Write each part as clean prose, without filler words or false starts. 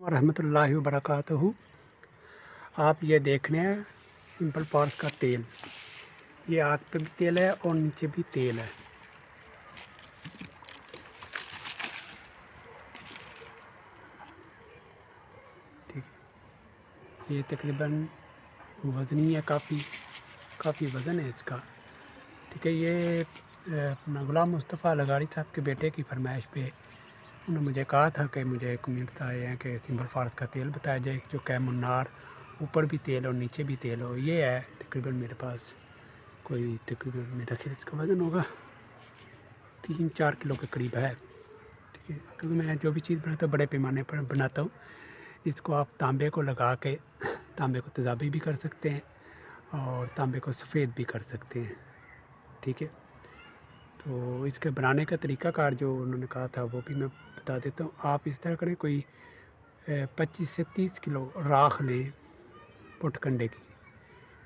रहमतुल्लाहि व बरकातहू। आप ये देख रहे हैं सिंपल फार्स का तेल। ये आग पे भी तेल है और नीचे भी तेल है। ठीक है, ये तकरीबन वज़नी है, काफ़ी वज़न है इसका। ठीक है, ये अपना गुलाम मुस्तफ़ा लगाड़ी साहब के बेटे की फरमाइश पे उन्होंने मुझे कहा था कि मुझे कमेंट्स आए हैं कि सिंपल फार्स का तेल बताया जाए जो कैमुन्नार, ऊपर भी तेल और नीचे भी तेल हो। ये है तकरीबन मेरे पास, कोई तकरीबन मेरा ख्याल इसका वज़न होगा 3-4 किलो के करीब है। ठीक है, क्योंकि मैं जो भी चीज़ बनाता हूँ बड़े पैमाने पर बनाता हूँ। इसको आप तांबे को लगा के तांबे को तेज़ाबी भी कर सकते हैं और तांबे को सफ़ेद भी कर सकते हैं। ठीक है, तो इसके बनाने का तरीक़ाकार जो उन्होंने कहा था वो भी मैं बता देता हूँ। आप इस तरह करें, कोई 25 से 30 किलो राख लें पुटकंडे की,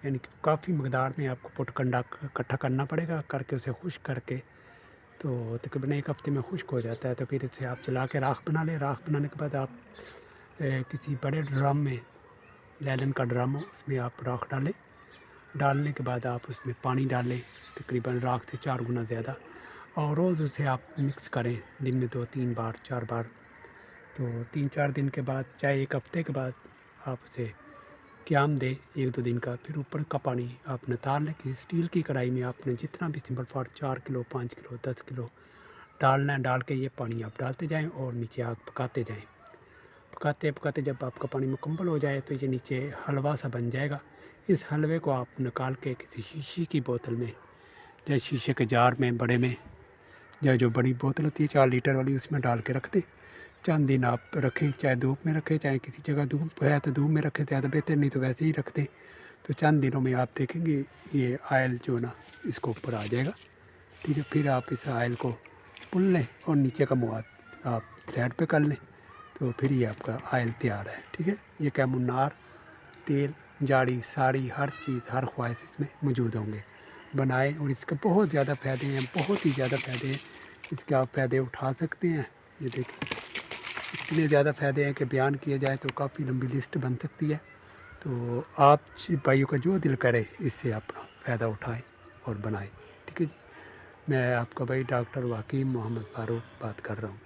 यानी कि काफ़ी मकदार में आपको पुटकंडा इकट्ठा करना पड़ेगा। करके उसे खुश्क करके तो तकरीबन 1 हफ़्ते में खुश्क हो जाता है। तो फिर इसे आप जला के राख बना लें। राख बनाने के बाद आप किसी बड़े ड्रम में, लैलन का ड्रम हो, उसमें आप राख डालें। डालने के बाद आप उसमें पानी डालें तकरीबन राख से 4 गुना ज़्यादा, और रोज़ उसे आप मिक्स करें दिन में 2-3 बार 4 बार। तो 3-4 दिन के बाद, चाहे 1 हफ़्ते के बाद आप उसे क़याम दें 1-2 दिन का। फिर ऊपर का पानी आप नितार लें। किसी स्टील की कढ़ाई में आपने जितना भी सिंपल फार्स 4 किलो 5 किलो 10 किलो डालना है, डाल के ये पानी आप डालते जाएँ और नीचे आग पकाते जाएँ। पकाते पकाते जब आपका पानी मुकम्मल हो जाए तो ये नीचे हलवा सा बन जाएगा। इस हलवे को आप निकाल के किसी शीशे की बोतल में, या शीशे के जार में बड़े में, या जो बड़ी बोतल होती है 4 लीटर वाली, उसमें डाल के रख दें। चंद दिन आप रखें, चाहे धूप में रखें, चाहे किसी जगह धूप है तो धूप में रखें ज़्यादा बेहतर, नहीं तो वैसे ही रख दें। तो चंद दिनों में आप देखेंगे ये आयल जो ना इसको ऊपर आ जाएगा। ठीक है, फिर आप इस आयल को पुल लें और नीचे का मुआद आप साइड पे कर लें। तो फिर ये आपका आयल तैयार है। ठीक है, ये कैमुन्नार तेल, जाड़ी, साड़ी, हर चीज़, हर ख्वाहिश इसमें मौजूद होंगे। बनाएं, और इसके बहुत ज़्यादा फ़ायदे हैं, बहुत ही ज़्यादा फ़ायदे हैं। इसके आप फ़ायदे उठा सकते हैं। ये देखें, इतने ज़्यादा फ़ायदे हैं कि बयान किए जाए तो काफ़ी लंबी लिस्ट बन सकती है। तो आप भाइयों का जो दिल करे इससे अपना फ़ायदा उठाएँ और बनाएँ। ठीक है जी, मैं आपका भाई डॉक्टर वकीम मोहम्मद फ़ारूक बात कर रहा हूँ।